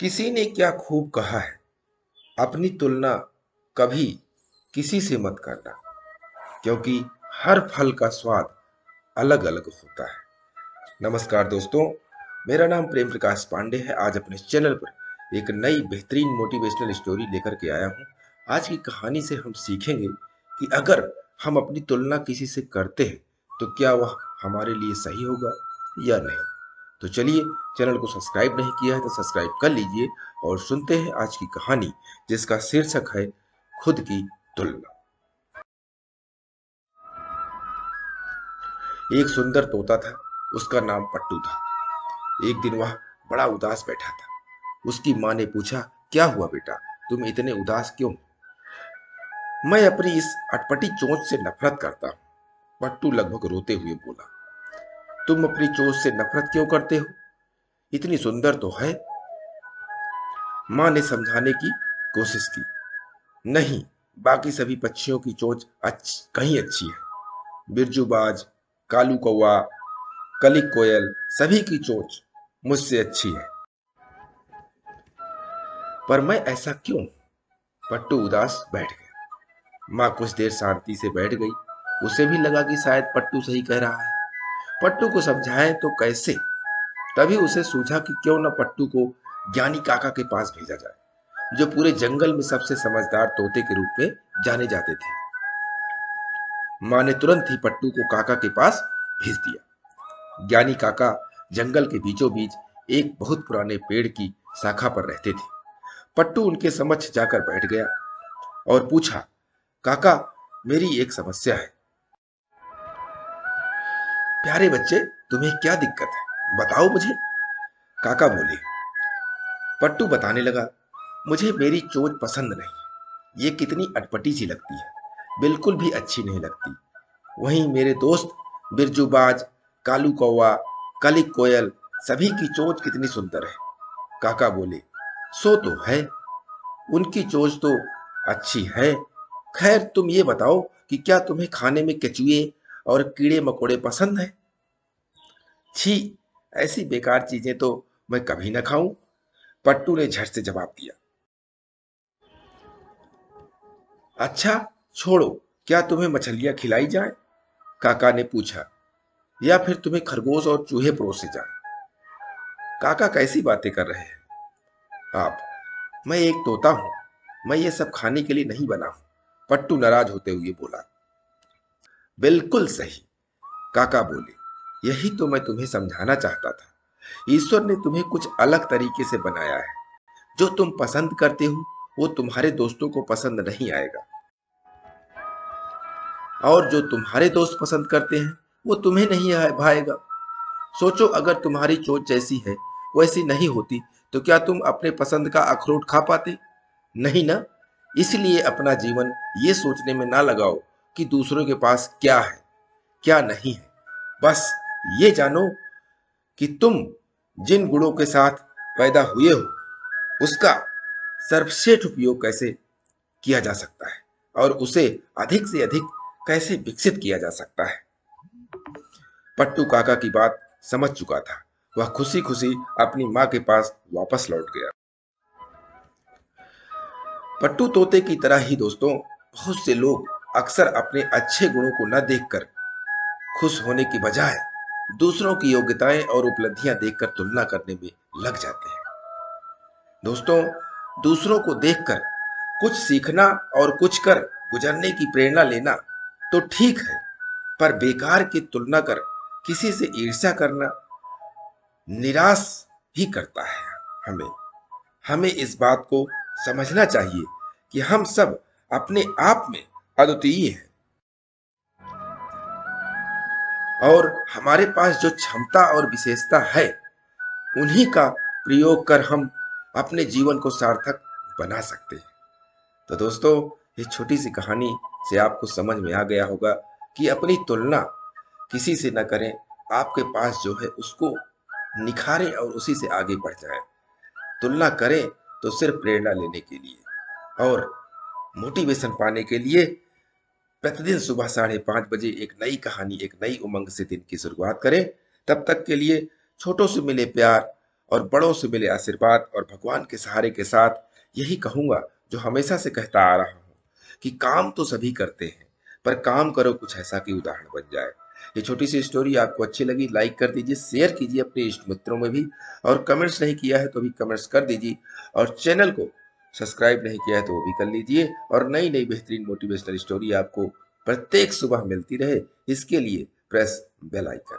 किसी ने क्या खूब कहा है, अपनी तुलना कभी किसी से मत करना, क्योंकि हर फल का स्वाद अलग अलग होता है। नमस्कार दोस्तों, मेरा नाम प्रेम प्रकाश पांडे है। आज अपने चैनल पर एक नई बेहतरीन मोटिवेशनल स्टोरी लेकर के आया हूँ। आज की कहानी से हम सीखेंगे कि अगर हम अपनी तुलना किसी से करते हैं तो क्या वह हमारे लिए सही होगा या नहीं। तो चलिए, चैनल को सब्सक्राइब नहीं किया है तो सब्सक्राइब कर लीजिए और सुनते हैं आज की कहानी, जिसका शीर्षक है खुद की तुलना। एक सुंदर तोता था, उसका नाम पट्टू था। एक दिन वह बड़ा उदास बैठा था। उसकी माँ ने पूछा, क्या हुआ बेटा, तुम इतने उदास क्यों? मैं अपनी इस अटपटी चोंच से नफरत करता हूँ, पट्टू लगभग रोते हुए बोला। तुम अपनी चोंच से नफरत क्यों करते हो? इतनी सुंदर तो है। माँ ने समझाने की कोशिश की। नहीं, बाकी सभी पक्षियों की चोंच कहीं अच्छी है। बिरजूबाज, कालू कौवा, कलिक कोयल, सभी की चोंच मुझसे अच्छी है, पर मैं ऐसा क्यों? पट्टू उदास बैठ गया। माँ कुछ देर शांति से बैठ गई। उसे भी लगा कि शायद पट्टू सही कह रहा है। पट्टू को समझाएं तो कैसे? तभी उसे सूझा कि क्यों न पट्टू को ज्ञानी काका के पास भेजा जाए, जो पूरे जंगल में सबसे समझदार तोते के रूप में जाने जाते थे। माँ ने तुरंत ही पट्टू को काका के पास भेज दिया। ज्ञानी काका जंगल के बीचों बीच एक बहुत पुराने पेड़ की शाखा पर रहते थे। पट्टू उनके समक्ष जाकर बैठ गया और पूछा, काका, मेरी एक समस्या है। प्यारे बच्चे, तुम्हें क्या दिक्कत है, बताओ मुझे, काका बोले। पट्टू बताने लगा, मुझे मेरी चोंच पसंद नहीं है। ये कितनी अटपटी सी लगती है, बिल्कुल भी अच्छी नहीं लगती। वहीं मेरे दोस्त बिरजूबाज, कालू कौवा, कलिक कोयल, सभी की चोंच कितनी सुंदर है। काका बोले, सो तो है, उनकी चोंच तो अच्छी है। खैर, तुम ये बताओ कि क्या तुम्हें खाने में केचुए और कीड़े मकोड़े पसंद है? छी, ऐसी बेकार चीजें तो मैं कभी न खाऊं, पट्टू ने झट से जवाब दिया। अच्छा, छोड़ो, क्या तुम्हें मछलियां खिलाई जाए? काका ने पूछा, या फिर तुम्हें खरगोश और चूहे परोसे जाए? काका कैसी बातें कर रहे हैं आप? मैं एक तोता हूं, मैं ये सब खाने के लिए नहीं बना हूं, पट्टू नाराज होते हुए बोला। बिल्कुल सही, काका बोले, यही तो मैं तुम्हें समझाना चाहता था। ईश्वर ने तुम्हें कुछ अलग तरीके से बनाया है। जो तुम पसंद करते हो वो तुम्हारे दोस्तों को पसंद नहीं आएगा, और जो तुम्हारे दोस्त पसंद करते हैं वो तुम्हें नहीं भाएगा। सोचो, अगर तुम्हारी सोच जैसी है वैसी नहीं होती तो क्या तुम अपने पसंद का अखरोट खा पाते? नहीं ना। इसलिए अपना जीवन ये सोचने में ना लगाओ कि दूसरों के पास क्या है, क्या नहीं है। बस ये जानो कि तुम जिन गुणों के साथ पैदा हुए हो उसका सर्वश्रेष्ठ उपयोग कैसे किया जा सकता है, और उसे अधिक से अधिक कैसे विकसित किया जा सकता है। पट्टू काका की बात समझ चुका था। वह खुशी खुशी अपनी माँ के पास वापस लौट गया। पट्टू तोते की तरह ही दोस्तों, बहुत से लोग अक्सर अपने अच्छे गुणों को न देखकर खुश होने की बजाय दूसरों की योग्यताएं और उपलब्धियां देखकर तुलना करने में लग जाते हैं। दोस्तों, दूसरों को देखकर कुछ सीखना और कुछ कर गुजरने की प्रेरणा लेना तो ठीक है, पर बेकार की तुलना कर किसी से ईर्ष्या करना निराश ही करता है। हमें हमें इस बात को समझना चाहिए कि हम सब अपने आप में अद्वितीय हैं, और हमारे पास जो क्षमता और विशेषता है उन्हीं का प्रयोग कर हम अपने जीवन को सार्थक बना सकते हैं। तो दोस्तों, ये छोटी सी कहानी से आपको समझ में आ गया होगा कि अपनी तुलना किसी से न करें। आपके पास जो है उसको निखारें और उसी से आगे बढ़ जाएं। तुलना करें तो सिर्फ प्रेरणा लेने के लिए और मोटिवेशन पाने के लिए। प्रतिदिन सुबह 5:30 बजे एक नई कहानी, एक नई उमंग से दिन की शुरुआत करें। तब तक के लिए छोटों से मिले प्यार और बड़ों से मिले आशीर्वाद और भगवान के सहारे के साथ यही कहूंगा जो हमेशा से कहता आ रहा हूँ कि काम तो सभी करते हैं, पर काम करो कुछ ऐसा कि उदाहरण बन जाए। ये छोटी सी स्टोरी आपको अच्छी लगी, लाइक कर दीजिए, शेयर कीजिए अपने इष्ट मित्रों में भी, और कमेंट्स नहीं किया है तो भी कमेंट्स कर दीजिए, और चैनल को सब्सक्राइब नहीं किया है तो वो भी कर लीजिए, और नई नई बेहतरीन मोटिवेशनल स्टोरी आपको प्रत्येक सुबह मिलती रहे, इसके लिए प्रेस बेल आइकन।